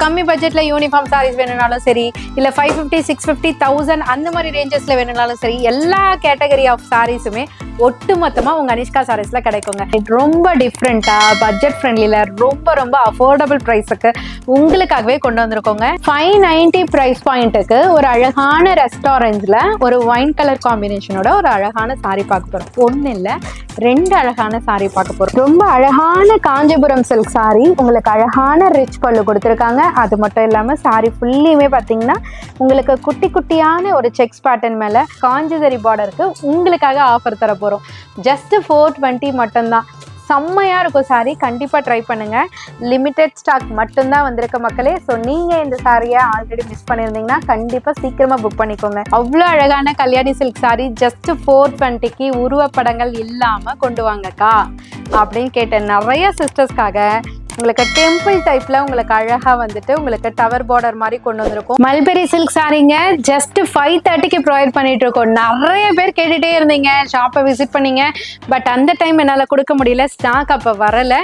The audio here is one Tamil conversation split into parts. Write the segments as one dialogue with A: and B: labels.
A: கம்மி பட்ஜெட்ல யூனிஃபார்ம் சாரீஸ் வேணும்னாலும் சரி, இல்ல 550, 650, 1000 அந்த மாதிரி ரேஞ்சஸ்ல வேணும்னாலும் சரி, எல்லா கேட்டகரி ஆஃப் சாரீஸுமே ஒட்டுமொத்தமா உங்க அனிஷ்கா சாரீஸ்ல கிடைக்குங்க. ரொம்ப டிஃப்ரெண்டா பட்ஜெட் ஃப்ரெண்ட்லில ரொம்ப ரொம்ப அஃபோர்டபுள் பிரைஸுக்கு உங்களுக்காகவே கொண்டு வந்திருக்கோங்க. 590 பிரைஸ் பாயிண்ட்டுக்கு ஒரு அழகான ரெஸ்டாரண்ட்ல ஒரு ஒயின் கலர் காம்பினேஷனோட ஒரு அழகான சாரி பார்க்க போறோம். ஒன்னு இல்ல 2 அழகான சாரி பார்க்க போறோம். ரொம்ப அழகான காஞ்சிபுரம் சில்க் சாரி, உங்களுக்கு அழகான ரிச் பல்லு கொடுத்துருக்காங்க. அது மட்டும் இல்லாம சாரி ஃபுல்லியுமே பாத்தீங்கன்னா உங்களுக்கு குட்டி குட்டியான ஒரு செக்ஸ் பேட்டர்ன் மேல காஞ்சிதரி பார்டருக்கு உங்களுக்காக ஆஃபர் தர போறோம். ஜஸ்ட் 420 மட்டும்தான். செம்மையா இருக்கும் சாரி, கண்டிப்பா ட்ரை பண்ணுங்க. லிமிடெட் ஸ்டாக் மட்டும்தான் வந்திருக்க மக்களே. ஸோ நீங்க இந்த சாரியை ஆல்ரெடி மிஸ் பண்ணியிருந்தீங்கன்னா கண்டிப்பா சீக்கிரமா புக் பண்ணிக்கோங்க. அவ்வளோ அழகான கல்யாணி சில்க் சாரி ஜஸ்ட் 420க்கு உருவப்படங்கள் இல்லாம கொண்டு வாங்கக்கா அப்படின்னு கேட்ட நிறைய சிஸ்டர்ஸ்க்காக உங்களுக்கு டெம்பிள் டைப்ல உங்களுக்கு அழகா வந்துட்டு உங்களுக்கு டவர் பார்டர் மாதிரி கொண்டு வந்திருக்கும். மல்பெரி சில்க் சாரிங்க ஜஸ்ட் 530க்கு ப்ரொவைட் பண்ணிட்டு இருக்கோம். நிறைய பேர் கேட்டுட்டே இருந்தீங்க, ஷாப்பை விசிட் பண்ணீங்க. பட் அந்த டைம் என்னால கொடுக்க முடியல, ஸ்டாக் அப்ப வரல.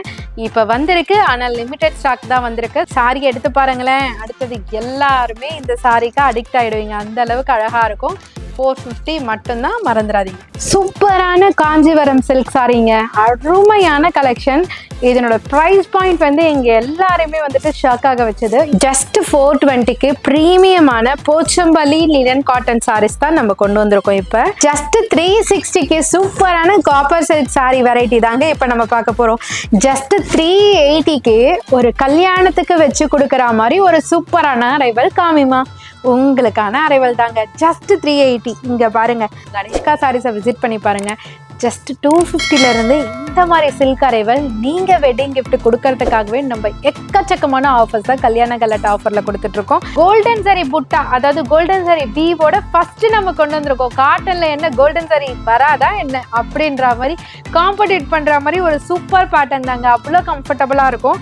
A: இப்ப வந்திருக்கு, ஆனால் லிமிடெட் ஸ்டாக் தான் வந்திருக்கு. சாரி எடுத்து பாருங்களேன், அடுத்தது எல்லாருமே இந்த சாரிக்கு அடிக்ட் ஆயிடுவீங்க, அந்த அளவுக்கு அழகா இருக்கும். 450 மட்டும்தான், மறந்துடாதீங்க. சூப்பரான காஞ்சிபுரம் சில்க் சாரிங்க, அருமையான கலெக்ஷன். இதனோட பிரைஸ் பாயிண்ட் வந்து எங்க எல்லாருமே வந்துட்டு ஷாக் ஆக வச்சது. ஜஸ்ட் 420க்கு பிரீமியமான போச்சம்பள்ளி லினன் காட்டன் சாரீஸ் தான் நம்ம கொண்டு வந்திருக்கோம். இப்ப ஜஸ்ட் 360க்கு சூப்பரான காப்பர் சில்க் சாரி வெரைட்டி தாங்க இப்ப நம்ம பார்க்க போறோம். ஜஸ்ட் 380க்கு ஒரு கல்யாணத்துக்கு வச்சு கொடுக்கற மாதிரி ஒரு சூப்பரான அரைவல் காமிமா, உங்களுக்கான அரைவல் தாங்க. ஜஸ்ட் 380. இங்க பாருங்க, அனிஷ்கா சாரீஸை விசிட் பண்ணி பாருங்க. ஜஸ்ட் 250ல இருந்து இந்த மாதிரி சில்க் அரைவல் நீங்க வெட்டிங் கிஃப்ட் கொடுக்கறதுக்காகவே நம்ம எக்கச்சக்கமான ஆஃபர்ஸ் தான் கல்யாண கலட் ஆஃபர்ல கொடுத்துட்டு இருக்கோம். கோல்டன் சாரி புட்டா, அதாவது கோல்டன் சாரி வீவோட ஃபர்ஸ்ட் நம்ம கொண்டு வந்திருக்கோம். காட்டன்ல என்ன கோல்டன் சாரி வராதா என்ன அப்படின்ற மாதிரி காம்படிட் பண்ற மாதிரி ஒரு சூப்பர் பேட்டர்ன் தாங்க, அவ்வளோ கம்ஃபர்டபுளா இருக்கும்.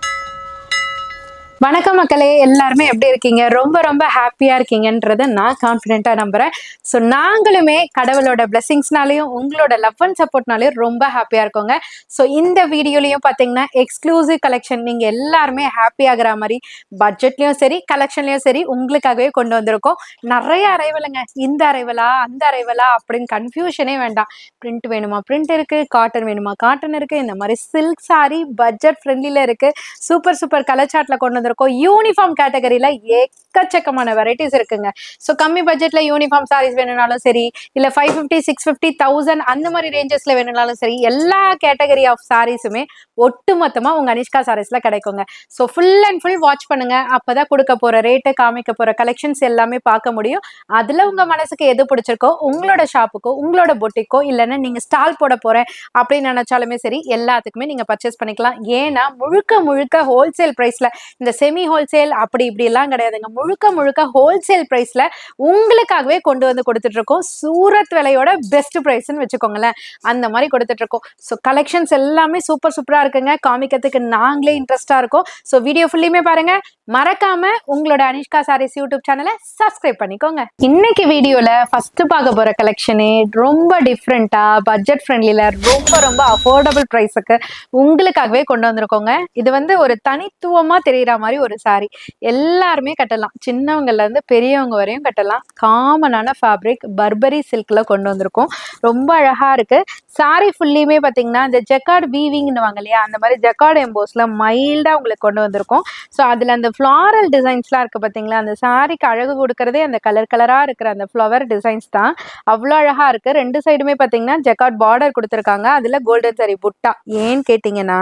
A: வணக்கம் மக்களே, எல்லாருமே எப்படி இருக்கீங்க? ரொம்ப ரொம்ப ஹாப்பியா இருக்கீங்கன்றத நான் கான்ஃபிடென்ட்டா நம்புறேன். ஸோ நாங்களுமே கடவுளோட பிளெஸிங்ஸ்னாலையும் உங்களோட லவ் அண்ட் சப்போர்ட்னாலையும் ரொம்ப ஹாப்பியா இருக்கோங்க. ஸோ இந்த வீடியோலையும் பார்த்தீங்கன்னா எக்ஸ்க்ளூசிவ் கலெக்ஷன் நீங்க எல்லாருமே ஹாப்பி ஆகிற மாதிரி பட்ஜெட்லயும் சரி கலெக்ஷன்லயும் சரி உங்களுக்காகவே கொண்டு வந்திருக்கோம். நிறைய அரைவலுங்க, இந்த அரைவலா அந்த அரைவலா அப்படின்னு கன்ஃபியூஷனே வேண்டாம். பிரிண்ட் வேணுமா பிரிண்ட் இருக்கு, காட்டன் வேணுமா காட்டன் இருக்கு, இந்த மாதிரி சில்க் சாரி பட்ஜெட் ஃப்ரெண்ட்லில இருக்கு. சூப்பர் சூப்பர் கலர் சார்ட்ல கொண்டு யூனிஃபார்ம் கேட்டகரியில எக்கச்சக்கமான வெரைட்டிஸ் இருக்குங்க. சோ கம்மி பட்ஜெட்ல யூனிஃபார்ம் சாரீஸ் வேணும்னாலும் சரி, இல்ல 550, 650, 1000 அந்த மாதிரி ரேஞ்சஸ்ல வேணும்னாலும் சரி, எல்லா கேட்டகரி ஆஃப் சாரீஸுமே ஒட்டுமொத்தமா உங்க அனிஷ்கா சாரீஸ்ல கிடைக்குங்க. So full and full watch பண்ணுங்க, அப்பதான் கொடுக்க போற ரேட்டு, காமிக்க போற கலெக்ஷன்ஸ் எல்லாமே பார்க்க முடியும். அதுல உங்க மனசுக்கு எது பிடிச்சிருக்கோ, உங்களோட ஷாப்புக்கோ உங்களோட பொட்டிக்கோ இல்லைன்னா நீங்க ஸ்டால் போட போறேன் அப்படின்னு நினைச்சாலுமே சரி, எல்லாத்துக்குமே நீங்க பர்ச்சேஸ் பண்ணிக்கலாம். ஏன்னா முழுக்க முழுக்க ஹோல்சேல் பிரைஸ்ல, இந்த செமி ஹோல்சேல் அப்படி இப்படி எல்லாம் கிடையாதுங்க. முழுக்க முழுக்க ஹோல்சேல் பிரைஸ்ல உங்களுக்காகவே கொண்டு வந்து கொடுத்துட்டு இருக்கோம். சூரத் விலையோட பெஸ்ட் பிரைஸ்ன்னு வச்சுக்கோங்களேன், அந்த மாதிரி கொடுத்துட்டு இருக்கோம். ஸோ கலெக்ஷன்ஸ் எல்லாமே சூப்பர் சூப்பரா இருக்குங்க, காமிக்கிறதுக்கு நாங்களே இன்ட்ரெஸ்டா இருக்கோம். ஸோ வீடியோ ஃபுல்லுமே பாருங்க, மறக்காம உங்களோட அனிஷ்கா சாரீஸ் யூடியூப் சேனலை சப்ஸ்கிரைப் பண்ணிக்கோங்க. இன்னைக்கு வீடியோல ஃபர்ஸ்ட் பார்க்க போற கலெக்ஷனே ரொம்ப டிஃப்ரெண்டா பட்ஜெட் ஃப்ரெண்ட்லில ரொம்ப ரொம்ப அஃபோர்டபுள் பிரைஸுக்கு உங்களுக்காகவே கொண்டு வந்திருக்கோங்க. இது வந்து ஒரு தனித்துவமா தெரியுற மாதிரி ஒரு சாரி, எல்லாருமே கட்டலாம், சின்னவங்கல இருந்து பெரியவங்க வரையும் கட்டலாம். காமனான ஃபேப்ரிக் பர்பரி சில்க்ல கொண்டு வந்திருக்கோம். ரொம்ப அழகா இருக்கு. சாரி ஃபுல்லியுமே பாத்தீங்கன்னா இந்த ஜக்கார்ட் வீவிங்னுவாங்க இல்லையா, அந்த மாதிரி ஜக்கார்ட் எம்போஸ்ல மைல்டா உங்களுக்கு கொண்டு வந்திருக்கோம். ஸோ அதுல அந்த ஃபிளாரல் டிசைன்ஸ்லாம் இருக்கு பாத்தீங்களா, அந்த சாரிக்கு அழகு கொடுக்கறதே அந்த கலர் கலரா இருக்கிற அந்த ஃப்ளவர் டிசைன்ஸ் தான். அவ்வளோ அழகா இருக்கு. ரெண்டு சைடுமே பாத்தீங்கன்னா ஜக்கார்ட் பார்டர் கொடுத்துருக்காங்க, அதுல கோல்டன் சாரி புட்டா. ஏன்னு கேட்டீங்கன்னா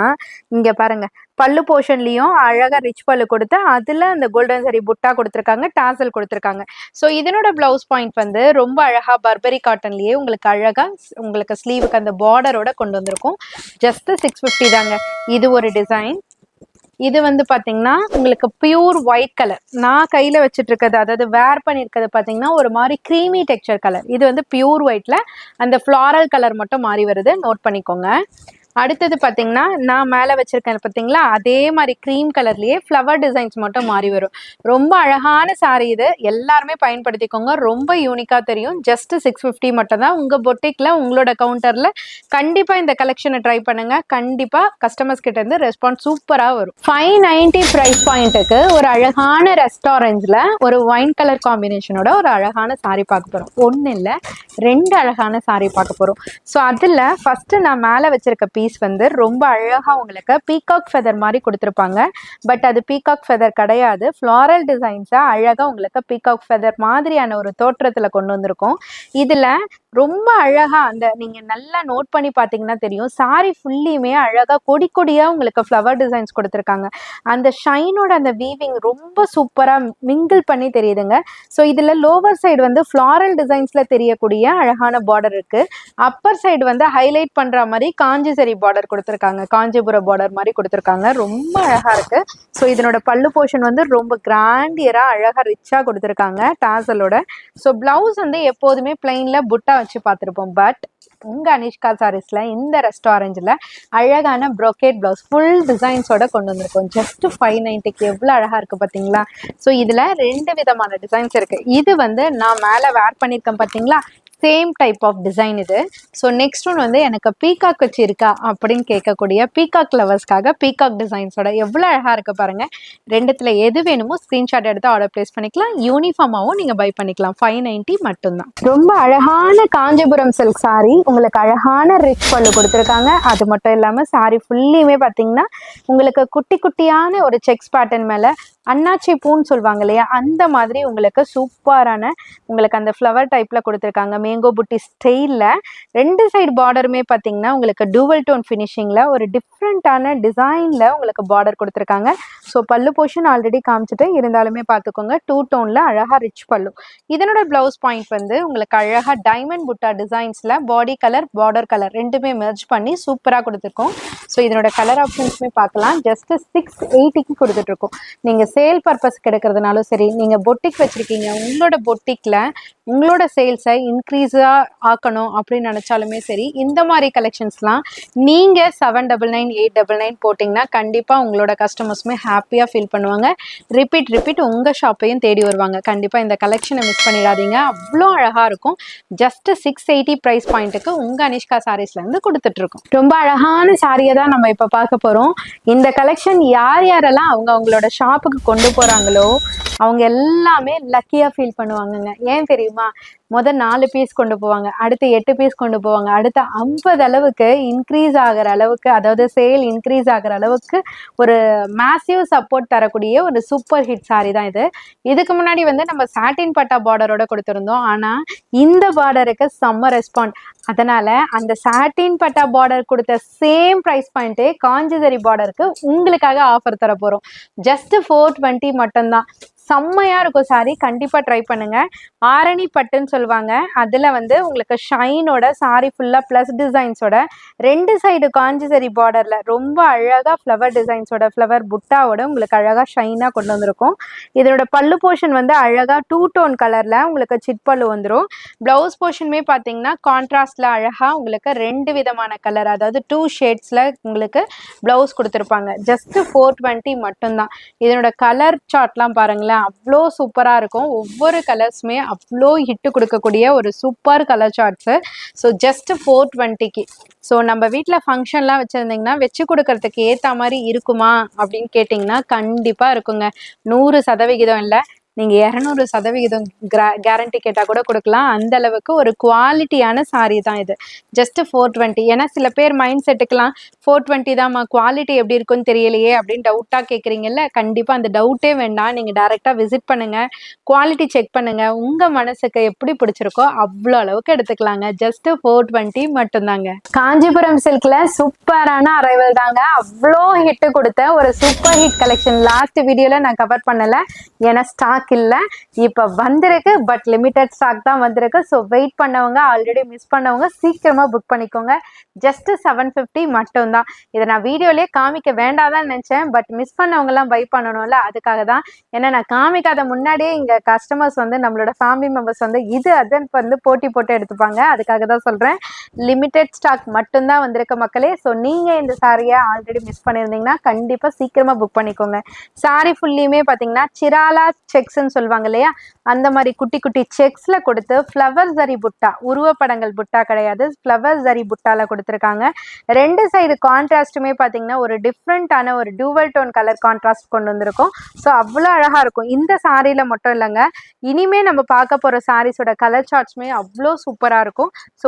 A: இங்க பாருங்க, பல்லு போர்ஷன்லயும் அழகா ரிச் பல்லு கொடுத்து அதுல அந்த கோல்டன் சாரி புட்டா கொடுத்துருக்காங்க, டாசல் கொடுத்துருக்காங்க. ஸோ இதனோட பிளவுஸ் பாயிண்ட் வந்து ரொம்ப அழகா பர்பரி காட்டன்லயே உங்களுக்கு அழகா உங்களுக்கு ஸ்லீவுக்கு அந்த பார்டரோட கொண்டு வந்திருக்கும். ஜஸ்ட் 650 தாங்க. இது ஒரு டிசைன். இது வந்து பாத்தீங்கன்னா உங்களுக்கு பியூர் ஒயிட் கலர். நான் கையில வச்சுட்டு இருக்கிறது, அதாவது வேர் பண்ணிருக்கிறது பாத்தீங்கன்னா ஒரு மாதிரி கிரீமி டெக்ஸ்சர் கலர். இது வந்து பியூர் ஒயிட்ல அந்த ஃபிளாரல் கலர் மட்டும் மாறி வருது, நோட் பண்ணிக்கோங்க. அடுத்தது பார்த்தீங்கன்னா நான் மேலே வச்சிருக்கேன் பார்த்தீங்களா, அதே மாதிரி க்ரீம் கலர்லேயே ஃப்ளவர் டிசைன்ஸ் மட்டும் மாறி வரும். ரொம்ப அழகான சாரீ இது, எல்லாருமே பயன்படுத்திக்கோங்க. ரொம்ப யூனிக்காக தெரியும். ஜஸ்ட் 650 மட்டும் தான். உங்கள் பொட்டிக்கில் உங்களோட கவுண்டரில் கண்டிப்பாக இந்த கலெக்ஷனை ட்ரை பண்ணுங்கள். கண்டிப்பாக கஸ்டமர்ஸ் கிட்ட இருந்து ரெஸ்பான்ஸ் சூப்பராக வரும். 590 ப்ரைஸ் பாயிண்ட்டுக்கு ஒரு அழகான ரெஸ்டாரண்ட்ஸில் ஒரு ஒயின் கலர் காம்பினேஷனோட ஒரு அழகான சாரீ பார்க்க போகிறோம். ஒன்று இல்லை, 2 அழகான சாரீ பார்க்க போகிறோம். ஸோ அதில் ஃபஸ்ட்டு நான் மேலே வச்சிருக்க பீஸ் வந்து ரொம்ப அழகாக உங்களுக்கு பீகாக் ஃபெதர் மாதிரி கொடுத்துருப்பாங்க. பட் அது பீகாக் ஃபெதர் கிடையாது. ஃப்ளாரல் டிசைன்ஸாக அழகாக உங்களுக்கு பீகாக் ஃபெதர் மாதிரியான ஒரு தோற்றத்தில் கொண்டு வந்திருக்கோம். இதில் ரொம்ப அழகாக அந்த நீங்கள் நல்லா நோட் பண்ணி பார்த்தீங்கன்னா தெரியும், சாரி ஃபுல்லியுமே அழகாக கொடி கொடியாக உங்களுக்கு ஃப்ளவர் டிசைன்ஸ் கொடுத்துருக்காங்க. அந்த ஷைனோட அந்த வீவிங் ரொம்ப சூப்பராக மிங்கிள் பண்ணி தெரியுதுங்க. ஸோ இதில் லோவர் சைடு வந்து ஃப்ளாரல் டிசைன்ஸில் தெரியக்கூடிய அழகான பார்டர் இருக்குது. அப்பர் சைடு வந்து ஹைலைட் பண்ணுற மாதிரி காஞ்சி சரி பார்டர் கொடுத்துருக்காங்க. காஞ்சிபுரம் பார்டர் மாதிரி கொடுத்துருக்காங்க. ரொம்ப அழகாக இருக்குது. ஸோ இதனோட பல்லு போர்ஷன் வந்து ரொம்ப கிராண்டியராக அழகாக ரிச்சாக கொடுத்துருக்காங்க டாசலோட. ஸோ ப்ளவுஸ் வந்து எப்போதுமே பிளைனில் புட்டா வச்சு பார்த்துருப்போம். பட் உங்கள் அனிஷ்கா சாரீஸில் இந்த ரெஸ்டாரண்ட்டில் அழகான ப்ரோக்கேட் ப்ளவுஸ் ஃபுல் டிசைன்ஸோட கொண்டு வந்திருக்கோம். ஜஸ்ட் 590க்கு எவ்வளோ அழகாக இருக்குது பார்த்தீங்களா. ஸோ இதில் 2 விதமான டிசைன்ஸ் இருக்குது. இது வந்து நான் மேலே வேர் பண்ணியிருக்கேன் பார்த்தீங்களா, சேம் டைப் ஆஃப் டிசைன் இது. ஸோ நெக்ஸ்ட் ஒன் வந்து எனக்கு பீகாக் வச்சு இருக்கா அப்படின்னு கேட்கக்கூடிய பீகாக் லவர்ஸ்க்காக பீகாக் டிசைன்ஸோட எவ்வளோ அழகாக இருக்குது பாருங்கள். 2த்துல எது வேணுமோ ஸ்க்ரீன்ஷாட் எடுத்து ஆர்டர் ப்ளேஸ் பண்ணிக்கலாம். யூனிஃபார்மாகவும் நீங்கள் பை பண்ணிக்கலாம். 590 மட்டும்தான். ரொம்ப அழகான காஞ்சிபுரம் சில்க் சாரீ, உங்களுக்கு அழகான ரிச் பல்லு கொடுத்துருக்காங்க. அது மட்டும் இல்லாமல் சாரீ ஃபுல்லியுமே பார்த்தீங்கன்னா உங்களுக்கு குட்டி குட்டியான ஒரு செக்ஸ் பேட்டர்ன் மேலே அண்ணாச்சி பூன்னு சொல்லுவாங்க இல்லையா, அந்த மாதிரி உங்களுக்கு சூப்பரான உங்களுக்கு அந்த ஃப்ளவர் டைப்பில் கொடுத்துருக்காங்க. மேங்கோ புட்டி ஸ்டைலில் 2 சைடு பார்டருமே பார்த்தீங்கன்னா உங்களுக்கு டூவல் டோன் ஃபினிஷிங்கில் ஒரு டிஃப்ரெண்ட்டான டிசைனில் உங்களுக்கு பார்டர் கொடுத்துருக்காங்க. ஸோ பல்லு போர்ஷன் ஆல்ரெடி காமிச்சிட்டு இருந்தாலுமே பார்த்துக்கோங்க, 2 டோனில் அழகாக ரிச் பல்லு. இதனோட ப்ளவுஸ் பாயிண்ட் வந்து உங்களுக்கு அழகாக டைமண்ட் புட்டா டிசைன்ஸில் பாடி கலர் பார்டர் கலர் ரெண்டுமே மெர்ஜ் பண்ணி சூப்பராக கொடுத்துருக்கோம். ஸோ இதனோட கலர் ஆப்ஷன்ஸுமே பார்க்கலாம். ஜஸ்ட் 680க்கு கொடுத்துட்ருக்கோம். நீங்கள் சேல் பர்பஸ் கிடைக்கிறதுனாலும் சரி, நீங்கள் பொட்டிக் வச்சுருக்கீங்க, உங்களோட பொட்டிக்கில் உங்களோட சேல்ஸை இன்க்ரீஸாக ஆக்கணும் அப்படின்னு நினச்சாலுமே சரி, இந்த மாதிரி கலெக்ஷன்ஸ்லாம் நீங்கள் 799 899 போட்டிங்கன்னா கண்டிப்பாக உங்களோட கஸ்டமர்ஸுமே ஹாப்பியாக ஃபீல் பண்ணுவாங்க. ரிப்பீட் உங்கள் ஷாப்பையும் தேடி வருவாங்க. கண்டிப்பாக இந்த கலெக்ஷனை மிஸ் பண்ணிடாதீங்க. அவ்வளோ அழகாக இருக்கும். ஜஸ்ட் 680 ப்ரைஸ் பாயிண்ட்டுக்கு உங்கள் அனிஷ்கா சாரீஸ்லேருந்து கொடுத்துட்ருக்கோம். ரொம்ப அழகான சாரியை தான் நம்ம இப்போ பார்க்க போகிறோம். இந்த கலெக்ஷன் யாரெல்லாம் அவங்களோட ஷாப்புக்கு கொண்டு போகிறாங்களோ அவங்க எல்லாமே லக்கியாக ஃபீல் பண்ணுவாங்கங்க. ஏன் தெரியுமா, முதல் 4 பீஸ் கொண்டு போவாங்க, அடுத்து 8 பீஸ் கொண்டு போவாங்க, அடுத்து 50 அளவுக்கு இன்க்ரீஸ் ஆகிற அளவுக்கு, அதாவது சேல் இன்க்ரீஸ் ஆகிற அளவுக்கு ஒரு மேசிவ் சப்போர்ட் தரக்கூடிய ஒரு சூப்பர் ஹிட் சாரி தான் இது. இதுக்கு முன்னாடி வந்து நம்ம சாட்டின் பட்டா பார்டரோட கொடுத்துருந்தோம். ஆனால் இந்த பார்டருக்கு செம்ம ரெஸ்பாண்ட். அதனால் அந்த சாட்டின் பட்டா பார்டர் கொடுத்த சேம் ப்ரைஸ் பாயிண்ட்டே காஞ்சிதரி பார்டருக்கு உங்களுக்காக ஆஃபர் தர போகிறோம். ஜஸ்ட் 420 மட்டும்தான். செம்மையாக இருக்கும் சாரி, கண்டிப்பாக ட்ரை பண்ணுங்கள். ஆரணி பட்டுன்னு சொல்லுவாங்க. அதில் வந்து உங்களுக்கு ஷைனோட சாரி ஃபுல்லாக ப்ளஸ் டிசைன்ஸோட 2 சைடு காஞ்சிசரி பார்டரில் ரொம்ப அழகாக ஃப்ளவர் டிசைன்ஸோட ஃப்ளவர் புட்டாவோட உங்களுக்கு அழகாக ஷைனாக கொண்டு வந்திருக்கும். இதோட பல்லு போர்ஷன் வந்து அழகாக 2 டோன் கலரில் உங்களுக்கு சிட் பல்லு வந்துடும். ப்ளவுஸ் போர்ஷனுமே பார்த்தீங்கன்னா கான்ட்ராஸ்டில் அழகாக உங்களுக்கு 2 விதமான கலர், அதாவது 2 ஷேட்ஸில் உங்களுக்கு ப்ளவுஸ் கொடுத்துருப்பாங்க. ஜஸ்ட்டு 420 மட்டும்தான். இதனோட கலர் சார்ட்லாம் பாருங்களேன், அவ்வளோ சூப்பராக இருக்கும். ஒவ்வொரு கலர்ஸுமே அவ்வளோ ஹிட்டு கொடுக்கக்கூடிய ஒரு super colour charts. So just 420க்கு. ஸோ நம்ம வீட்டில் ஃபங்க்ஷன்லாம் வச்சுருந்தீங்கன்னா வச்சு கொடுக்கறதுக்கு ஏற்ற மாதிரி இருக்குமா அப்படின்னு கேட்டிங்கன்னா கண்டிப்பாக இருக்குங்க. 100% இல்லை, நீங்கள் 200% கேரண்டி கேட்டால் கூட கொடுக்கலாம். அந்த அளவுக்கு ஒரு குவாலிட்டியான சாரீ தான் இது. ஜஸ்ட் 420. ஏன்னா சில பேர் மைண்ட் செட்டுக்கெலாம் 420 தான்மா, குவாலிட்டி எப்படி இருக்குன்னு தெரியலையே அப்படின்னு டவுட்டாக கேட்குறீங்கல்ல. கண்டிப்பாக அந்த டவுட்டே வேண்டாம். நீங்கள் டேரெக்டாக விசிட் பண்ணுங்கள், குவாலிட்டி செக் பண்ணுங்கள். உங்கள் மனசுக்கு எப்படி பிடிச்சிருக்கோ அவ்வளோ அளவுக்கு எடுத்துக்கலாங்க. ஜஸ்ட் 420 மட்டும்தாங்க. காஞ்சிபுரம் சில்கில் சூப்பரான அரைவல் தாங்க. அவ்வளோ ஹிட்டு கொடுத்த ஒரு சூப்பர் ஹிட் கலெக்ஷன் லாஸ்ட் வீடியோவில் நான் கவர் பண்ணலை, ஏன்னா ஸ்டாக் ஸ்டாக் இல்லை, இப்போ வந்திருக்கு. பட் லிமிடெட் ஸ்டாக் தான் வந்திருக்கு. ஸோ வெயிட் பண்ணவங்க, ஆல்ரெடி மிஸ் பண்ணவங்க சீக்கிரமாக புக் பண்ணிக்கோங்க. ஜஸ்ட் 750 மட்டும்தான். இதை நான் வீடியோலேயே காமிக்க வேண்டாதான் நினச்சேன். பட் மிஸ் பண்ணவங்கலாம் பை பண்ணணும்ல, அதுக்காக தான். ஏன்னா நான் காமிக்காத முன்னாடியே இங்கே கஸ்டமர்ஸ் வந்து நம்மளோட ஃபேமிலி மெம்பர்ஸ் வந்து இது அதுன்னு வந்து போட்டி போட்டு எடுத்துப்பாங்க. அதுக்காக தான் சொல்கிறேன். லிமிடெட் ஸ்டாக் மட்டும்தான் வந்திருக்க மக்களே. ஸோ நீங்கள் இந்த சாரியை ஆல்ரெடி மிஸ் பண்ணியிருந்தீங்கன்னா கண்டிப்பாக சீக்கிரமாக புக் பண்ணிக்கோங்க. சாரி ஃபுல்லியுமே பார்த்தீங்கன்னா சிராலா செக்ஸ்ன்னு சொல்லுவாங்க இல்லையா, அந்த மாதிரி குட்டி குட்டி செக்ஸில் கொடுத்து ஃப்ளவர் ஜரி புட்டா, உருவப்படங்கள் புட்டா கிடையாது, ஃப்ளவர் ஜரி புட்டாவில் கொடுத்துருக்காங்க. ரெண்டு சைடு கான்ட்ராஸ்ட்டுமே பார்த்தீங்கன்னா ஒரு டிஃப்ரெண்ட்டான ஒரு டூவல் டோன் கலர் கான்ட்ராஸ்ட் கொண்டு வந்திருக்கும். ஸோ அவ்வளோ அழகாக இருக்கும். இந்த சாரியில் மட்டும் இல்லைங்க, இனிமே நம்ம பார்க்க போகிற சாரீஸோட கலர் சார்ட்ஸுமே அவ்வளோ சூப்பராக இருக்கும். ஸோ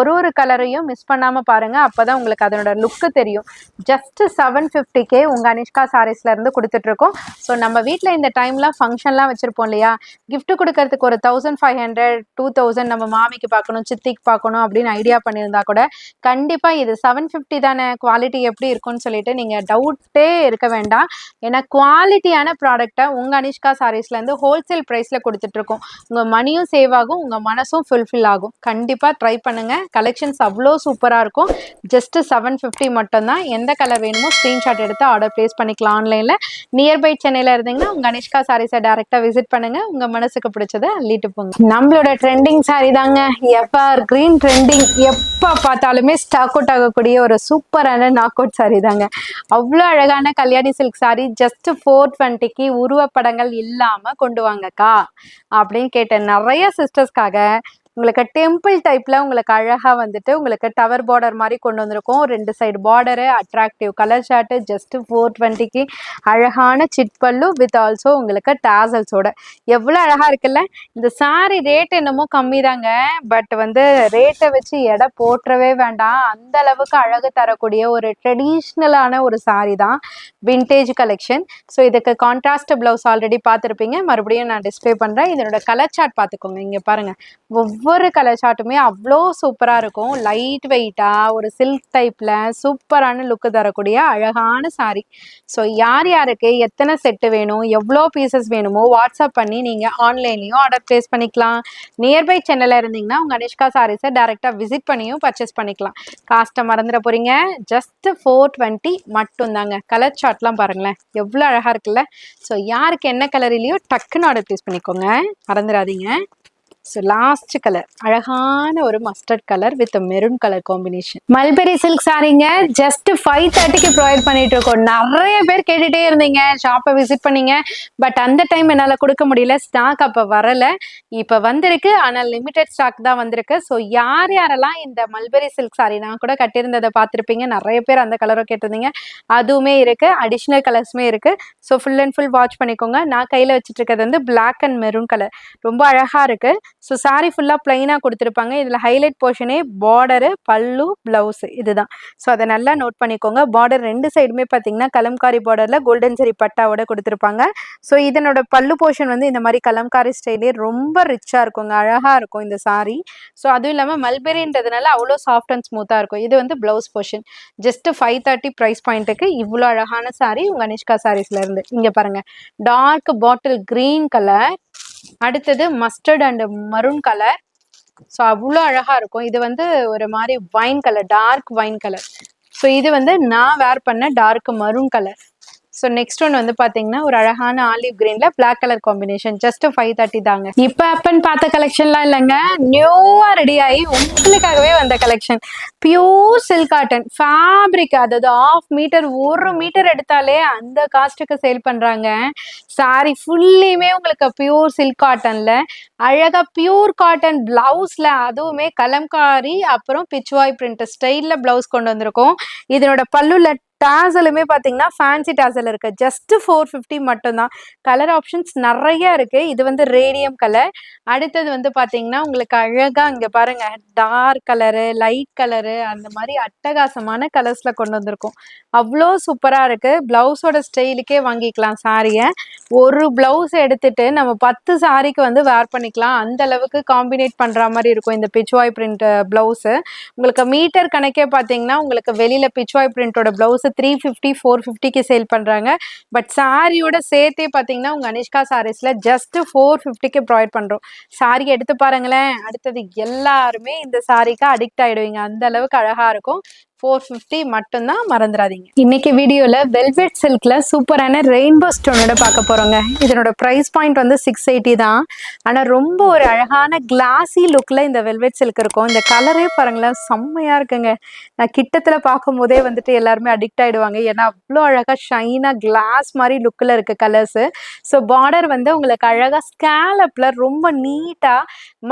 A: ஒரு கலரையும் மிஸ் பண்ணாமல் பாருங்கள், அப்போ தான் உங்களுக்கு அதனோட லுக்கு தெரியும். ஜஸ்ட் 750K உங்கள் அனிஷ்கா சாரீஸ்லேருந்து கொடுத்துட்ருக்கோம். ஸோ நம்ம வீட்டில் இந்த டைம்லாம் ஃபங்க்ஷன்லாம் வச்சுருப்போம் இல்லையா, கிஃப்ட் கொடுக்கறதுக்கு ஒரு 1500 2000 நம்ம மாமிக்கு பார்க்கணும், சித்திக்கு பார்க்கணும் அப்படின்னு ஐடியா பண்ணியிருந்தா கூட கண்டிப்பாக இது 750 தானே, குவாலிட்டி எப்படி இருக்கும்னு சொல்லிட்டு நீங்கள் டவுட்டே இருக்க வேண்டாம். ஏன்னா குவாலிட்டியான ப்ராடக்டை உங்கள் அனிஷ்கா சாரீஸ்லேருந்து ஹோல்சேல் ப்ரைஸில் கொடுத்துட்ருக்கோம். உங்கள் மணியும் சேவ் ஆகும், உங்கள் மனசும் ஃபுல்ஃபில் ஆகும். கண்டிப்பாக ட்ரை பண்ணுங்கள். கலெக்ஷன்ஸ் அவ்வளோ சூப்பராக இருக்கும். ஜஸ்ட் 750 மட்டும்தான். எந்த கலர் வேணுமோ ஸ்க்ரீன்ஷாட் எடுத்து ஆர்டர் ப்ளேஸ் பண்ணிக்கலாம் ஆன்லைனில். நியர்பை சென்னையில் இருந்தீங்கன்னா உங்கள் அனிஷ்கா சாரீஸை டேரெக்டாக விசிட் பண்ணுங்கள். உங்கள் மனசுக்கு பிடிச்சதை அள்ளிட்டு போங்க. நம்மளோட ட்ரெண்டிங் சாரி தாங்க, எவர் கிரீன் ட்ரெண்டிங். எப்போ பார்த்தாலுமே ஸ்டாக் அவுட் ஆகக்கூடிய ஒரு சூப்பரான நாக் அவுட் சாரி தாங்க. அவ்வளோ அழகான கல்யாணி சில்க் சாரி. ஜஸ்ட் 420க்கு உருவப்படங்கள் இல்லாமல் கொண்டு வாங்கக்கா அப்படின்னு கேட்ட நிறைய சிஸ்டர்ஸ்க்காக உங்களுக்கு டெம்பிள் டைப்பில் உங்களுக்கு அழகாக வந்துட்டு உங்களுக்கு டவர் பார்டர் மாதிரி கொண்டு வந்திருக்கோம். 2 side border, attractive colour chart. Just 420க்கு அழகான சிட்பல்லு வித் ஆல்சோ உங்களுக்கு டாசல்ஸோட. எவ்வளோ அழகாக இருக்குல்ல. இந்த சாரி ரேட் என்னமோ கம்மி தாங்க, பட் வந்து ரேட்டை வச்சு எடை போற்றவே வேண்டாம். அந்த அளவுக்கு அழகு தரக்கூடிய ஒரு ட்ரெடிஷ்னலான ஒரு சாரி தான், விண்டேஜ் கலெக்ஷன். ஸோ இதுக்கு கான்ட்ராஸ்ட் ப்ளவுஸ் ஆல்ரெடி பார்த்துருப்பீங்க, மறுபடியும் நான் டிஸ்பிளே பண்ணுறேன். இதனோட கலர் சார்ட் பார்த்துக்கோங்க. இங்கே பாருங்கள், ஒவ்வொரு கலர் சார்ட்டுமே அவ்வளோ சூப்பராக இருக்கும். லைட் வெயிட்டாக ஒரு சில்க் டைப்பில் சூப்பரான லுக்கு தரக்கூடிய அழகான சாரி. ஸோ யார் யாருக்கு எத்தனை செட்டு வேணும், எவ்வளோ பீசஸ் வேணுமோ வாட்ஸ்அப் பண்ணி நீங்கள் ஆன்லைன்லேயும் ஆர்டர் ப்ளேஸ் பண்ணிக்கலாம். நியர்பை சென்னையில் இருந்தீங்கன்னா உங்கள் அனிஷ்கா சாரீஸை டேரெக்டாக விசிட் பண்ணியும் பர்ச்சேஸ் பண்ணிக்கலாம். காஸ்ட்டை மறந்துட போகிறீங்க. ஜஸ்ட் 420 மட்டும்தாங்க. கலர் சார்ட்லாம் பாருங்களேன், எவ்வளோ அழகாக இருக்குல்ல. ஸோ யாருக்கு என்ன கலர் இல்லையோ டக்குன்னு ஆர்டர் ப்ளேஸ் பண்ணிக்கோங்க, மறந்துடாதீங்க. ஸோ லாஸ்ட் கலர் அழகான ஒரு mustard colour with maroon colour combination. Mulberry silk சாரீங்க. ஜஸ்ட் 530க்கு ப்ரொவைட் பண்ணிட்டு இருக்கோம். நிறைய பேர் கேட்டுகிட்டே இருந்தீங்க, ஷாப்பை விசிட் பண்ணீங்க. பட் அந்த டைம் என்னால் கொடுக்க முடியல, ஸ்டாக் அப்போ வரலை. இப்போ வந்திருக்கு, ஆனால் லிமிடெட் ஸ்டாக் தான் வந்திருக்கு. ஸோ யாரெல்லாம் இந்த மல்பெரி சில்க் சாரீ நான் கூட கட்டியிருந்ததை பார்த்துருப்பீங்க. நிறைய பேர் அந்த கலரும் கேட்டிருந்தீங்க. அதுவுமே இருக்குது, அடிஷ்னல் கலர்ஸுமே இருக்குது. So full and full watch பண்ணிக்கோங்க. நான் கையில் வச்சுட்டு இருக்கிறது வந்து பிளாக் அண்ட் மெரூன் கலர், ரொம்ப அழகாக இருக்குது. ஸோ சாரி ஃபுல்லாக பிளைனாக கொடுத்துருப்பாங்க. இதில் ஹைலைட் போர்ஷனே பார்டரு, பல்லு, ப்ளவுஸு இதுதான். ஸோ அதை நல்லா நோட் பண்ணிக்கோங்க. பார்டர் 2 சைடுமே பார்த்தீங்கன்னா கலம்காரி பார்டரில் கோல்டன் ஜெரி பட்டாவோட கொடுத்துருப்பாங்க. ஸோ இதனோட பல்லு போர்ஷன் வந்து இந்த மாதிரி கலம்காரி ஸ்டைலே ரொம்ப ரிச்சாக இருக்குங்க, அழகாக இருக்கும் இந்த சாரி. ஸோ அதுவும் இல்லாமல் மல்பெரின்றதுனால அவ்வளோ சாஃப்ட் அண்ட் ஸ்மூத்தாக இருக்கும். இது வந்து ப்ளவுஸ் போர்ஷன். ஜஸ்ட் 530 ப்ரைஸ் பாயிண்ட்டுக்கு இவ்வளோ அழகான சாரி உங்கள் அனிஷ்கா சாரீஸ்லேருந்து. இங்கே பாருங்கள், டார்க் பாட்டில் க்ரீன் கலர், அடுத்தது mustard and maroon colour. So அவ்வளோ அழகாக இருக்கும். இது வந்து ஒரு மாதிரி wine colour, dark wine colour. So இது வந்து நான் வேர் பண்ண dark maroon colour. So next one வந்து பார்த்தீங்கன்னா ஒரு அழகான ஆலிவ் கிரீன்ல பிளாக் கலர் காம்பினேஷன். ஜஸ்ட் 530 தாங்க. இப்போ அப்பன்னு பார்த்த கலெக்ஷன்லாம் இல்லைங்க, நியூவா ரெடி ஆகி உங்களுக்காகவே வந்த collection. Pure silk cotton fabric, அதாவது 1/2 மீட்டர் 1 மீட்டர் எடுத்தாலே அந்த காஸ்ட்டுக்கு சேல் பண்றாங்க. சாரி ஃபுல்லியுமே உங்களுக்கு பியூர் சில்க் காட்டன்ல அழகா பியூர் காட்டன் பிளவுஸ்ல, அதுவுமே கலம்காரி அப்புறம் பிச்வாய் பிரிண்ட் ஸ்டைல்ல பிளவுஸ் கொண்டு வந்திருக்கோம். இதனோட பல்லுல டாசலுமே பார்த்தீங்கன்னா ஃபேன்சி டாசல் இருக்கு. ஜஸ்ட் 450 மட்டும்தான். கலர் ஆப்ஷன்ஸ் நிறைய இருக்கு. இது வந்து ரேடியம் கலர். அடுத்தது வந்து பார்த்தீங்கன்னா உங்களுக்கு அழகா இங்கே பாருங்க, டார்க் கலரு, லைட் கலரு, அந்த மாதிரி அட்டகாசமான கலர்ஸ்ல கொண்டு வந்திருக்கோம். அவ்வளோ சூப்பராக இருக்கு. பிளவுஸோட ஸ்டைலுக்கே வாங்கிக்கலாம் சாரியை. ஒரு பிளவுஸ் எடுத்துட்டு நம்ம 10 சாரிக்கு வந்து வேர் பண்ணிக்கலாம். அந்த அளவுக்கு காம்பினேட் பண்ற மாதிரி இருக்கும் இந்த பிச்வாய் பிரிண்ட் பிளவுஸ். உங்களுக்கு மீட்டர் கணக்கே பார்த்தீங்கன்னா உங்களுக்கு வெளியில பிச்வாய் பிரிண்டோட பிளவுஸ் 350 450க்கு சேல் பண்றாங்க. பட் சாரியோட சேர்த்தே பாத்தீங்கன்னா உங்க அனிஷ்கா சாரீஸ்ல ஜஸ்ட் 450க்கு ப்ரொவைட் பண்றோம். சாரி எடுத்து பாருங்களேன், அடுத்தது எல்லாருமே இந்த சாரிக்கு அடிக்ட் ஆயிடுவீங்க. அந்த அளவுக்கு அழகா இருக்கும். 450 மட்டும்தான், மறந்துடாதீங்க. இன்னைக்கு வீடியோல வெல்வெட் சில்க்ல சூப்பரான ரெயின்போ ஸ்டோனோட பார்க்க போறோங்க. இதனோட பிரைஸ் பாயிண்ட் வந்து 680 தான். ஆனா ரொம்ப ஒரு அழகான கிளாசி லுக்ல இந்த வெல்வெட் சில்க் இருக்கும். இந்த கலரே பாருங்களேன், செம்மையா இருக்குங்க. நான் கிட்டத்துல பார்க்கும் போதே வந்துட்டு எல்லாருமே அடிக்ட் ஆயிடுவாங்க. ஏன்னா அவ்வளோ அழகா ஷைனா கிளாஸ் மாதிரி லுக்ல இருக்கு கலர்ஸ். ஸோ பார்டர் வந்து உங்களுக்கு அழகா ஸ்கேலப்ல ரொம்ப நீட்டா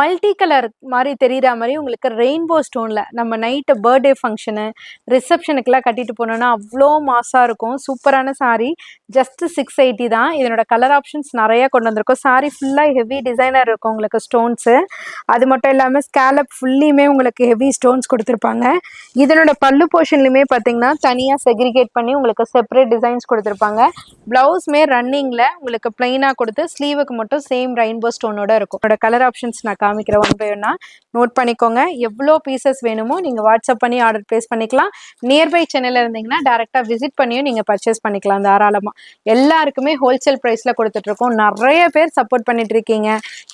A: மல்டி கலர் மாதிரி தெரியுற மாதிரி உங்களுக்கு ரெயின்போ ஸ்டோன்ல நம்ம நைட்டு பர்த்டே ஃபங்க்ஷனு ரிசப்ஷனுக்குலாம் கட்டிட்டு போனோம்னா அவ்வளோ மாஸாக இருக்கும். சூப்பரான சாரீ. ஜஸ்ட் 680 தான். இதனோட கலர் ஆப்ஷன்ஸ் நிறைய கொண்டு வந்திருக்கும். சாரீ ஃபுல்லாக ஹெவி டிசைனர் இருக்கும் உங்களுக்கு ஸ்டோன்ஸு. அது மட்டும் இல்லாமல் ஸ்கேலப் ஃபுல்லியுமே உங்களுக்கு ஹெவி ஸ்டோன்ஸ் கொடுத்துருப்பாங்க. இதனோட பல்லு போர்ஷன்லையுமே பார்த்தீங்கன்னா தனியாக செக்ரிகேட் பண்ணி உங்களுக்கு செப்பரேட் டிசைன்ஸ் கொடுத்துருப்பாங்க. ப்ளவுஸ்மே ரன்னிங்கில் உங்களுக்கு பிளைனாக கொடுத்து ஸ்லீவுக்கு மட்டும் சேம் ரெயின்போ ஸ்டோனோட இருக்கும். இதோட கலர் ஆப்ஷன்ஸ் நான் காமிக்கிறேன் ஒன் பை ஒன்னா. நோட் பண்ணிக்கோங்க. எவ்வளோ பீசஸ் வேணுமோ நீங்கள் வாட்ஸ்அப் பண்ணி ஆர்டர் ப்ளேஸ் பண்ணிக்கலாம். நியர்பை சென்னையில் இருந்தீங்கன்னா டேரெக்டாக விசிட் பண்ணியும் நீங்கள் பர்ச்சேஸ் பண்ணிக்கலாம் தாராளமாக. எல்லாருக்குமே ஹோல்சேல் ப்ரைஸில் கொடுத்துட்ருக்கோம். நிறைய பேர் சப்போர்ட் பண்ணிட்டு இருக்கீங்க.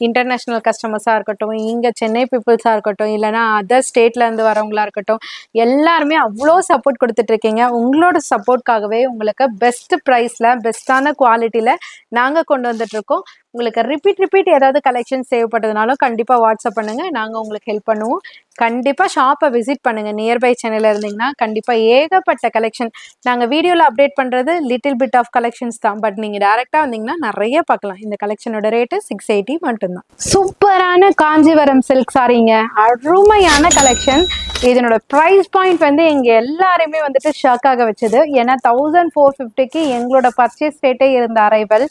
A: இன்டர்நேஷ்னல் கஸ்டமர்ஸாக இருக்கட்டும், இங்கே சென்னை பீப்புள்ஸாக இருக்கட்டும், இல்லைனா அதர் ஸ்டேட்லேருந்து வரவங்களா இருக்கட்டும், எல்லாருமே அவ்வளோ சப்போர்ட் கொடுத்துட்ருக்கீங்க. உங்களோட சப்போர்ட்காகவே உங்களுக்கு பெஸ்ட் ப்ரைஸில் பெஸ்ட்டான குவாலிட்டியில் நாங்கள் கொண்டு வந்துட்ருக்கோம். உங்களுக்கு ரிப்பீட் ஏதாவது கலெக்ஷன்ஸ் தேவைப்பட்டதுனாலும் கண்டிப்பாக வாட்ஸ்அப் பண்ணுங்கள். நாங்கள் உங்களுக்கு ஹெல்ப் பண்ணுவோம். கண்டிப்பாக ஷாப்பை விசிட் பண்ணுங்கள். நியர்பை சென்னையில் இருந்தீங்கன்னா கண்டிப்பாக ஏகப்பட்ட கலெக்ஷன் நாங்கள் வீடியோவில் அப்டேட் பண்ணுறது லிட்டில் பிட் ஆஃப் கலெக்ஷன்ஸ் தான். பட் நீங்கள் டேரெக்டாக வந்தீங்கன்னா நிறைய பார்க்கலாம். இந்த கலெக்ஷனோட ரேட்டு 680 மட்டும்தான். சூப்பரான காஞ்சிவரம் சில்க் சாரீங்க. அருமையான கலெக்ஷன். இதனோட ப்ரைஸ் பாயிண்ட் வந்து எங்கள் எல்லாருமே வந்துட்டு ஷாக்காக வச்சது. ஏன்னா 1450க்கு எங்களோட பர்ச்சேஸ் ரேட்டே இருந்த அரைவல்.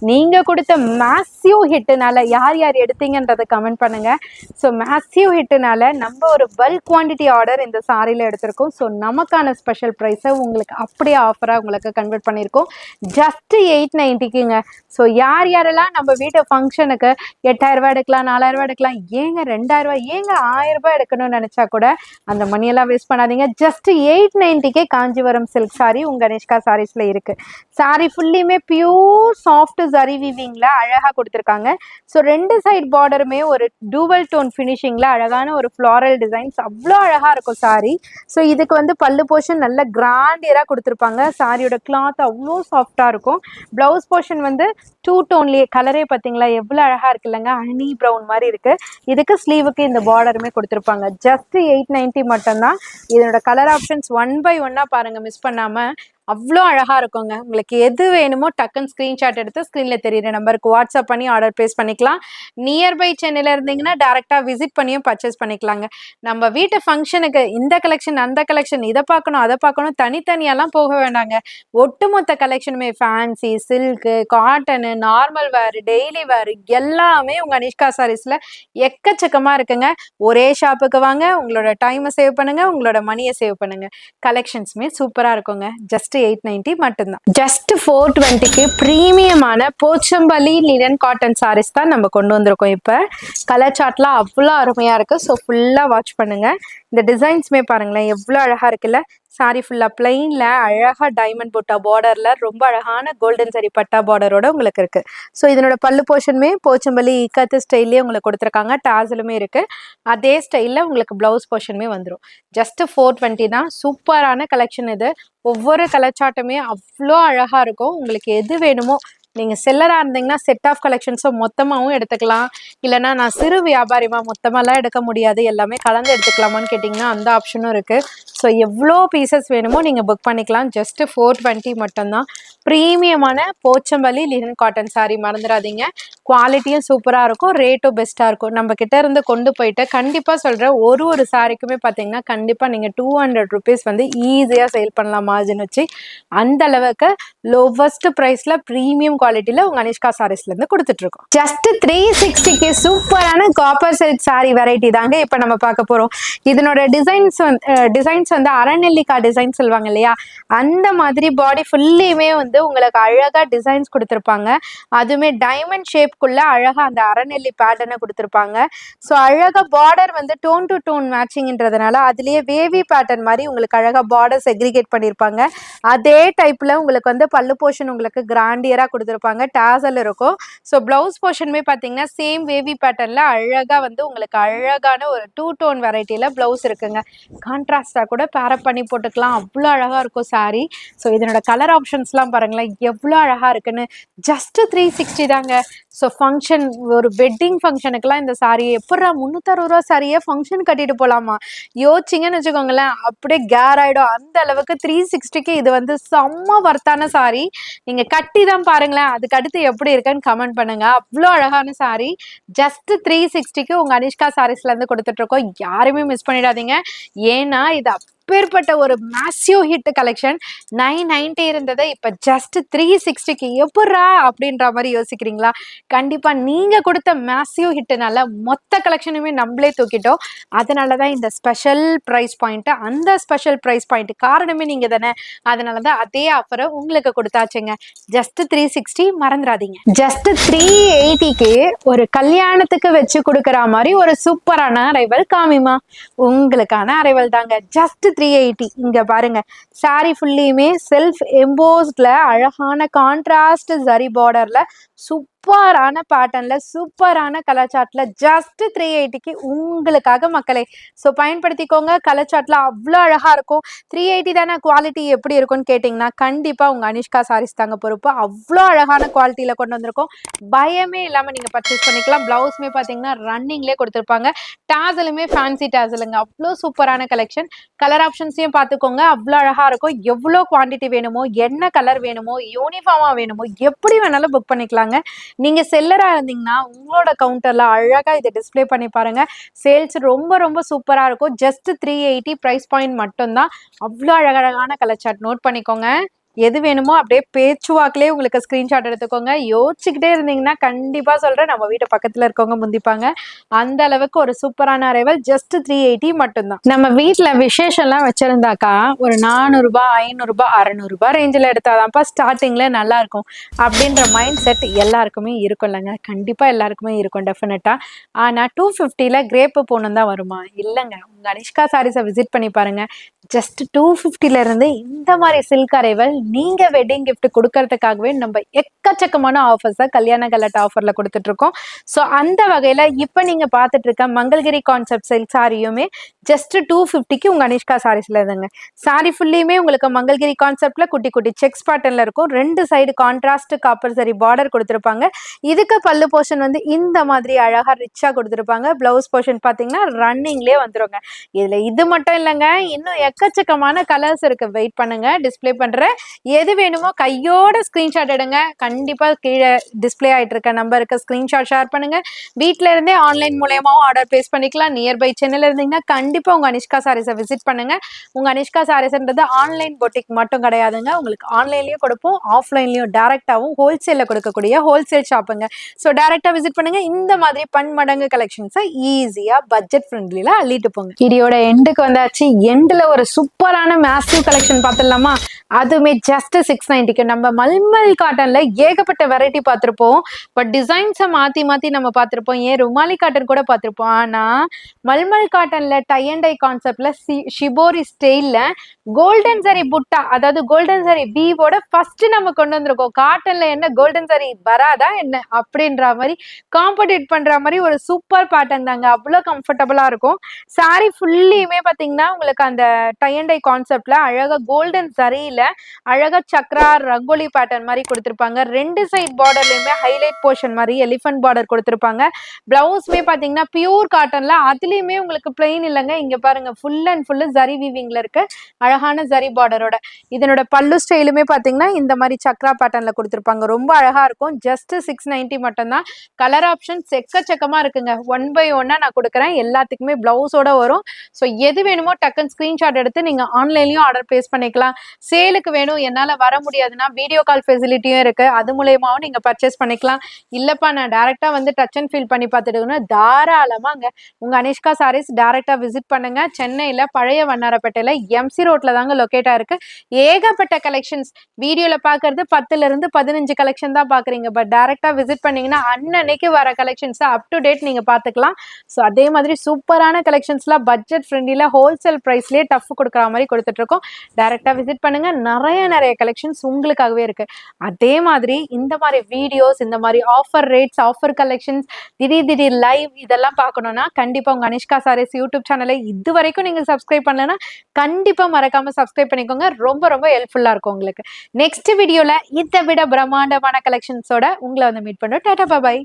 A: நீங்கள் கொடுத்த மேசிவ் ஹிட்டுனால யார் யார் எடுத்தீங்கன்றதை கமெண்ட் பண்ணுங்கள். ஸோ மேசிவ் ஹிட்டுனால நம்ம ஒரு பல்க் குவான்டிட்டி ஆர்டர் இந்த சாரியில் எடுத்திருக்கோம். ஸோ நமக்கான ஸ்பெஷல் ப்ரைஸை உங்களுக்கு அப்படியே ஆஃபராக உங்களுக்கு கன்வெர்ட் பண்ணியிருக்கோம். ஜஸ்ட் 890க்குங்க. ஸோ யார் யாரெல்லாம் நம்ம வீட்டு ஃபங்க்ஷனுக்கு 8000 எடுக்கலாம், 4000 எடுக்கலாம், ஏங்க 2000, ஏங்க 1000 எடுக்கணும்னு நினச்சா கூட அந்த மணியெல்லாம் வேஸ்ட் பண்ணாதீங்க. ஜஸ்ட் 890க்கே காஞ்சிவரம் சில்க் சாரி உங்கள் அனிஷ்கா சாரீஸில் இருக்குது. சாரி ஃபுல்லியுமே பியூர் சாஃப்ட் ஜரி வீவிங்கில் அழகாக கொடுத்துருக்காங்க. ஸோ ரெண்டு சைட் பார்டருமே ஒரு டூவல் டோன் ஃபினிஷிங்கில் அழகான ஒரு ஃப்ளாரல் டிசைன்ஸ் அவ்வளோ அழகாக இருக்கும் சாரி. ஸோ இதுக்கு வந்து பல்லு போர்ஷன் நல்ல கிராண்டியராக கொடுத்துருப்பாங்க. சாரியோட கிளாத் அவ்வளோ சாஃப்டாக இருக்கும். ப்ளவுஸ் போர்ஷன் வந்து 2 டோன்லேயே கலரே பார்த்தீங்களா எவ்வளோ அழகாக இருக்குல்லங்க, ஹனி ப்ரௌன் மாதிரி இருக்குது. இதுக்கு ஸ்லீவுக்கு இந்த பார்டருமே கொடுத்துருப்பாங்க. ஜஸ்ட் 890 மட்டும்தான். இதனோட கலர் ஆப்ஷன்ஸ் ஒன் பை ஒன்னாக பாருங்கள், மிஸ் பண்ணாமல். அவ்வளோ அழகாக இருக்குங்க. உங்களுக்கு எது வேணுமோ டக்குன்னு ஸ்க்ரீன்ஷாட் எடுத்து ஸ்க்ரீனில் தெரியுற நம்பருக்கு வாட்ஸ்அப் பண்ணி ஆர்டர் ப்ளேஸ் பண்ணிக்கலாம். நியர்பை சென்னையில் இருந்தீங்கன்னா டேரெக்டாக விசிட் பண்ணியும் பர்ச்சேஸ் பண்ணிக்கலாங்க. நம்ம வீட்டு ஃபங்க்ஷனுக்கு இந்த கலெக்ஷன் அந்த கலெக்ஷன் இதை பார்க்கணும் அதை பார்க்கணும் தனித்தனியாலாம் போக வேண்டாங்க. ஒட்டுமொத்த கலெக்ஷனுமே ஃபேன்சி, சில்க்கு, காட்டனு, நார்மல் வேர், டெய்லி வேர் எல்லாமே உங்கள் அனிஷ்கா சாரீஸில் எக்கச்சக்கமாக இருக்குங்க. ஒரே ஷாப்புக்கு வாங்க, உங்களோட டைமை சேவ் பண்ணுங்கள், உங்களோட மணியை சேவ் பண்ணுங்கள். கலெக்ஷன்ஸுமே சூப்பராக இருக்குங்க. ஜஸ்ட் 890 மட்டும்தான். ஜஸ்ட் 420க்கு ப்ரீமியமான போச்சம்பள்ளி லினன் காட்டன் சாரீஸ் தான் நம்ம கொண்டு வந்திருக்கோம். இப்போ கலர் சார்ட்லாம் அவ்வளோ அருமையாக இருக்குது. ஸோ ஃபுல்லாக வாட்ச் பண்ணுங்கள். இந்த டிசைன்ஸுமே பாருங்களேன் எவ்வளோ அழகாக இருக்குல்ல. சாரி ஃபுல்லாக பிளெயினில் அழகாக டைமண்ட் புட்டா பார்டரில் ரொம்ப அழகான கோல்டன் சரி பட்டா பார்டரோட உங்களுக்கு இருக்குது. ஸோ இதனோட பல்லு போர்ஷனுமே போச்சம்பள்ளி இக்கத்து ஸ்டைல்லே உங்களுக்கு கொடுத்துருக்காங்க. டாசலுமே இருக்குது. அதே ஸ்டைலில் உங்களுக்கு ப்ளவுஸ் போர்ஷனுமே வந்துடும். ஜஸ்ட் 420 தான். சூப்பரான கலெக்ஷன் இது. ஒவ்வொரு கலர் சார்ட்டுமே அவ்வளோ அழகாக இருக்கும். உங்களுக்கு எது வேணுமோ நீங்கள் செல்லராக இருந்தீங்கன்னா செட் ஆஃப் கலெக்ஷன்ஸும் மொத்தமாகவும் எடுத்துக்கலாம். இல்லைனா நான் சிறு வியாபாரிமா மொத்தமாலாம் எடுக்க முடியாது, எல்லாமே கலந்து எடுத்துக்கலாமான்னு கேட்டிங்கன்னா அந்த ஆப்ஷனும் இருக்குது. ஸோ எவ்வளோ பீசஸ் வேணுமோ நீங்கள் புக் பண்ணிக்கலாம். ஜஸ்ட்டு 420 மட்டும்தான். ப்ரீமியமான போச்சம்பள்ளி லினன் காட்டன் சாரீ மறந்துடாதீங்க. குவாலிட்டியும் சூப்பராக இருக்கும், ரேட்டும் பெஸ்ட்டாக இருக்கும். நம்ம கிட்ட இருந்து கொண்டு போயிட்டு கண்டிப்பாக சொல்கிறேன், ஒரு சாரிக்குமே பார்த்தீங்கன்னா கண்டிப்பாக நீங்கள் 200 ருபீஸ் வந்து ஈஸியாக சேல் பண்ணலாம் மார்ஜின் வச்சு. அந்த அளவுக்கு லோவஸ்ட் ப்ரைஸில் ப்ரீமியம் குவாலிட்டியில் உங்கள் அனிஷ்கா சாரீஸ்லேருந்து கொடுத்துட்ருக்கோம். ஜஸ்ட் 360க்கு சூப்பரான காப்பர் சில்க் சாரீ வெரைட்டி தாங்க இப்போ நம்ம பார்க்க போகிறோம். இதனோட டிசைன்ஸ் வந்து அரைநெல்லிக்காய் டிசைன் சொல்லுவாங்க இல்லையா, அந்த மாதிரி பாடி ஃபுல்லியுமே வந்து உங்களுக்கு அழகாக டிசைன்ஸ் கொடுத்துருப்பாங்க. அதுவுமே டைமண்ட் ஷேப் ஷேப்குள்ள அழகா அந்த அரைநெல்லி பேட்டர்னை கொடுத்துருப்பாங்க. ஸோ அழகா பார்டர் வந்து டோன் டு டோன் மேட்சிங்ன்றதுனால அதுலயே வேவி பேட்டர்ன் மாதிரி உங்களுக்கு அழகா பார்டர் செக்ரிகேட் பண்ணியிருப்பாங்க. அதே டைப்ல உங்களுக்கு வந்து பல்லு போர்ஷன் உங்களுக்கு கிராண்டியரா கொடுத்துருப்பாங்க. டாசல் இருக்கும். ஸோ பிளவுஸ் போர்ஷனுமே பார்த்தீங்கன்னா சேம் வேவி பேட்டர்ன்ல அழகா வந்து உங்களுக்கு அழகான ஒரு 2 டோன் வெரைட்டில பிளவுஸ் இருக்குங்க. கான்ட்ராஸ்டா கூட பேரப் பண்ணி போட்டுக்கலாம். அவ்வளோ அழகா இருக்கும் சாரி. ஸோ இதனோட கலர் ஆப்ஷன்ஸ்லாம் பாருங்களேன் எவ்வளோ அழகா இருக்குன்னு. ஜஸ்ட் 360 தாங்க. ஸோ ஃபங்க்ஷன் ஒரு வெட்டிங் ஃபங்க்ஷனுக்குலாம் இந்த சாரி எப்படா 360 சாரியே ஃபங்க்ஷன் கட்டிட்டு போகலாமா யோசிச்சிங்கன்னு வச்சுக்கோங்களேன், அப்படியே கேர் ஆயிடும். அந்த அளவுக்கு 360க்கு இது வந்து செம்ம வர்த்தான சாரி. நீங்க கட்டி தான் பாருங்களேன், அதுக்கு அடுத்து எப்படி இருக்குன்னு கமெண்ட் பண்ணுங்க. அவ்வளோ அழகான சாரி. ஜஸ்ட் 360க்கு உங்க அனிஷ்கா சாரீஸ்ல இருந்து கொடுத்துட்டு இருக்கோம். யாருமே மிஸ் பண்ணிடாதீங்க. ஏன்னா இது அப்பேற்பட்ட ஒரு மேசிவ் ஹிட் கலெக்ஷன். 990 இருந்ததை இப்ப ஜஸ்ட் 360க்கு எப்படா அப்படின்ற மாதிரி யோசிக்கிறீங்களா? கண்டிப்பா நீங்க கொடுத்த மேசிவ் ஹிட்னால மொத்த கலெக்ஷனுமே நம்மளே தூக்கிட்டோம். அதனாலதான் இந்த ஸ்பெஷல் பிரைஸ் பாயிண்ட். அந்த ஸ்பெஷல் பிரைஸ் பாயிண்ட் காரணமே நீங்க தானே. அதனாலதான் அதே ஆஃபரை உங்களுக்கு கொடுத்தாச்சுங்க. ஜஸ்ட் 360 மறந்துடாதீங்க. ஜஸ்ட் 380க்கு ஒரு கல்யாணத்துக்கு வச்சு கொடுக்குற மாதிரி ஒரு சூப்பரான அரைவல் காமிமா. உங்களுக்கான அரைவல் தாங்க. ஜஸ்ட் 380. இங்க பாருங்க, சாரி ஃபுல்லியுமே செல்ஃப் எம்போஸ்ட்ல அழகான கான்ட்ராஸ்ட் ஜரி பார்டர்ல சூப்பரான பேட்டர்ன்ல சூப்பரான கலர் சார்ட்ல ஜஸ்ட் 380க்கு உங்களுக்காக மக்களே. ஸோ பயன்படுத்திக்கோங்க. கலர் சார்ட்ல அவ்வளோ அழகா இருக்கும். 380 தானே, குவாலிட்டி எப்படி இருக்கும்னு கேட்டிங்கன்னா கண்டிப்பா உங்க அனிஷ்கா சாரீஸ் தாங்க பொறுப்பு. அவ்வளோ அழகான குவாலிட்டியில கொண்டு வந்திருக்கோம். பயமே இல்லாம நீங்க பர்ச்சேஸ் பண்ணிக்கலாம். பிளவுஸ்மே பாத்தீங்கன்னா ரன்னிங்லேயே கொடுத்துருப்பாங்க. டாசலுமே ஃபேன்சி டாசலுங்க. அவ்வளோ சூப்பரான கலெக்ஷன். கலர் ஆப்ஷன்ஸையும் பார்த்துக்கோங்க. அவ்வளோ அழகா இருக்கும். எவ்வளோ குவான்டிட்டி வேணுமோ, என்ன கலர் வேணுமோ, யூனிஃபார்மா வேணுமோ, எப்படி வேணாலும் புக் பண்ணிக்கலாங்க. நீங்க செல்லரா இருந்தீங்கன்னா உங்களோட கவுண்டர்ல அழகா இதை டிஸ்பிளே பண்ணி பாருங்க. சேல்ஸ் ரொம்ப ரொம்ப சூப்பரா இருக்கும். ஜஸ்ட் 380 பிரைஸ் பாயிண்ட் மட்டும்தான். அவ்வளோ அழகழகான கலர் சார்ட் நோட் பண்ணிக்கோங்க. எது வேணுமோ அப்படியே பேச்சுவாக்கிலே உங்களுக்கு ஸ்கிரீன்ஷாட் எடுத்துக்கோங்க. யோசிச்சுக்கிட்டே இருந்தீங்கன்னா கண்டிப்பா சொல்றேன், நம்ம வீட்டு பக்கத்துல இருக்கவங்க முந்திப்பாங்க. அந்த அளவுக்கு ஒரு சூப்பரான அரைவல். ஜஸ்ட் 380 மட்டும்தான். நம்ம வீட்டுல விசேஷம்லாம் வச்சிருந்தாக்கா ஒரு 400 ரூபாய், 500 ரூபாய், 600 ரூபாய் ரேஞ்சில் எடுத்தாதான்ப்பா ஸ்டார்டிங்ல நல்லா இருக்கும் அப்படின்ற மைண்ட் செட் எல்லாருக்குமே இருக்கும் இல்லைங்க. கண்டிப்பா எல்லாருக்குமே இருக்கும் டெஃபினட்டா. ஆனா 250ல கிரேப்பு போகணும் தான் வருமா? இல்லைங்க. உங்க அனிஷ்கா சாரீஸை விசிட் பண்ணி பாருங்க. ஜஸ்ட் 250ல இருந்து இந்த மாதிரி சில்க் அரைவல் நீங்க வெட்டிங் கிஃப்ட் கொடுக்கறதுக்காகவே நம்ம எக்கச்சக்கமான ஆஃபர்ஸை கல்யாண கலட் ஆஃபர்ல கொடுத்துட்டு இருக்கோம். ஸோ அந்த வகையில இப்ப நீங்க பார்த்துட்டு இருக்க மங்கள்கிரி கான்செப்ட் சில்க் சாரியுமே ஜஸ்ட் 250க்கு உங்க அனிஷ்கா சாரீஸ்ல இருந்துங்க. சாரி ஃபுல்லியுமே உங்களுக்கு மங்கள்கிரி கான்செப்ட்ல குட்டி குட்டி செக்ஸ் பேட்டர்ன்ல இருக்கும். 2 சைடு கான்ட்ராஸ்ட் காப்பர் சரி பார்டர் கொடுத்துருப்பாங்க. இதுக்கு பல்லு போர்ஷன் வந்து இந்த மாதிரி அழகா ரிச்சா கொடுத்துருப்பாங்க. பிளவுஸ் போர்ஷன் பாத்தீங்கன்னா ரன்னிங்லேயே வந்துருங்க. இதுல இது மட்டும் இல்லைங்க, இன்னும் எக்கச்சக்கமான கலர்ஸ் இருக்கு. வெயிட் பண்ணுங்க, டிஸ்பிளே பண்றேன். எது வேணுமோ கையோட ஸ்கிரீன்ஷாட் எடுங்க. கண்டிப்பா கீழே டிஸ்பிளே ஆயிட்டு இருக்க நம்பருக்கு ஸ்கிரீன்ஷாட் ஷேர் பண்ணுங்க. வீட்ல இருந்தே ஆன்லைன் மூலயமாவும் ஆர்டர் பிளேஸ் பண்ணிக்கலாம். நியர்பை சென்னையில இருந்தீங்கன்னா கண்டிப்பா உங்க அனிஷ்கா சாரீஸை விசிட் பண்ணுங்க. உங்க அனிஷ்கா சாரீஸ்ன்றது ஆன்லைன் பொட்டிக் மட்டும் கிடையாதுங்க. உங்களுக்கு ஆன்லைன்லயும் கொடுப்போம், ஆஃப்லைன்லயும் டைரக்டாவும் ஹோல்சேல்ல கொடுக்கக்கூடிய ஹோல்சேல் ஷாப்புங்க. ஸோ டைரக்டா விசிட் பண்ணுங்க. இந்த மாதிரி பன்மடங்கு கலெக்ஷன்ஸை ஈஸியா பட்ஜெட் ஃப்ரெண்ட்லில அள்ளிட்டு போங்க. வீடியோட எண்டுக்கு வந்தாச்சு. எண்டுல ஒரு சூப்பரான மேசிவ் கலெக்ஷன் பார்த்துடலாமா? அதுவுமே ஜஸ்ட் 690க்கு. நம்ம மல்மல் காட்டன்ல ஏகப்பட்ட வெரைட்டி பார்த்திருப்போம். பட் டிசைன்ஸை மாத்தி மாத்தி நம்ம பார்த்திருப்போம். ஏன் ருமாலி காட்டன் கூட பார்த்திருப்போம். ஆனா மல்மல் காட்டன்ல டை அண்ட் டை கான்செப்ட்ல ஷிபோரி ஸ்டைல்ல கோல்டன் சரி புட்டா, அதாவது கோல்டன் சரி வீவோட ஃபர்ஸ்ட் நம்ம கொண்டு வந்திருக்கோம். காட்டன்ல என்ன கோல்டன் சரி வராதா என்ன அப்படின்ற மாதிரி காம்படிட் பண்ற மாதிரி ஒரு சூப்பர் பேட்டர்ன் தாங்க. அவ்வளோ கம்ஃபர்டபுளா இருக்கும். சாரி ஃபுல்லியுமே பாத்தீங்கன்னா உங்களுக்கு அந்த டை அண்ட் டை கான்செப்ட்ல அழகா கோல்டன் சரியில அழகா சக்ரா ரங்கோலி பேட்டர்ன் மாதிரி கொடுத்திருப்பாங்க. 2 சைட் பார்டர்லயுமே ஹைலைட் போர்ஷன் மாதிரி எலிஃபென்ட் பார்டர் கொடுத்திருப்பாங்க. பிளவுஸ்மே பாத்தீங்கன்னா பியூர் காட்டன்ல, அதுலயுமே உங்களுக்கு பிளெயின் இல்லைங்க. இங்க பாருங்க, ஃபுல் அண்ட் ஃபுல் ஜரி வீவிங்ல இருக்கு, அழகான ஜரி பார்டரோட. இதனோட பல்லு ஸ்டைலுமே பாத்தீங்கன்னா இந்த மாதிரி சக்ரா பேட்டர்ன்ல கொடுத்திருப்பாங்க. ரொம்ப அழகா இருக்கும். ஜஸ்ட் 690 மட்டும்தான். கலர் ஆப்ஷன் எக்கச்சக்கமா இருக்குங்க. 1 by 1 நான் கொடுக்குறேன். எல்லாத்துக்குமே பிளவுஸோட வரும். ஸோ எது வேணுமோ டக்குன்னு ஸ்கிரீன்ஷாட் எடுத்து நீங்க ஆன்லைன்லயும் ஆர்டர் பிளேஸ் பண்ணிக்கலாம். சேலுக்கு வேணும், என்னால வர முடியாதுன்னா வீடியோ கால் ஃபெசிலிட்டியும் இருக்கு. அது மூலியமாவும் நீங்க பர்ச்சேஸ் பண்ணிக்கலாம். இல்லப்பா நான் டைரக்டா வந்து டச் அண்ட் ஃபீல் பண்ணி பார்த்துட்டுன்னா தாராளமாங்க உங்க அனிஷ்கா சாரீஸ் டைரக்டா விசிட் பண்ணுங்க. சென்னையில பழைய வண்ணாரப்பேட்டையில எம்சி ரோட்ல தாங்க லொகேட் ஆயிருக்கு. ஏகப்பட்ட கலெக்ஷன்ஸ் வீடியோல பாக்குறது 10ல இருந்து 15 கலெக்ஷன் தான் பாக்குறீங்க. பட் டைரக்டா விசிட் பண்ணீங்கன்னா அன்னன்னைக்கு வர கலெக்ஷன்ஸ் அப் டு டேட் நீங்க பாத்துக்கலாம். ஸோ அதே மாதிரி சூப்பரான கலெக்ஷன்ஸ்லாம் பட்ஜெட் ஃப்ரெண்ட்லியில ஹோல்சேல் ப்ரைஸ்லேயே டஃப் கொடுக்குற மாதிரி கொடுத்துட்டு இருக்கோம். டைரக்டா விசிட் பண்ணுங்க. நிறைய கலெக்ஷன்ஸ் உங்களுக்காகவே இருக்கு. அதே மாதிரி இந்த மாதிரி வீடியோஸ், இந்த மாதிரி ஆஃபர் ரேட்ஸ், ஆஃபர் கலெக்ஷன்ஸ், திடீர் லைவ் இதெல்லாம் பார்க்கணும்னா கண்டிப்பா உங்க அனிஷ்கா சாரீஸ் யூடியூப் சேனலை இது வரைக்கும் நீங்க சப்ஸ்கிரைப் பண்ணலன்னா கண்டிப்பா மறக்காம சப்ஸ்கிரைப் பண்ணிக்கோங்க. ரொம்ப ஹெல்ப்ஃபுல்லா இருக்கும் உங்களுக்கு. நெக்ஸ்ட் வீடியோல இதை விட பிரம்மாண்டமான கலெக்ஷன்ஸோட உங்களை வந்து மீட் பண்ணுறோம். டாடா பாய்.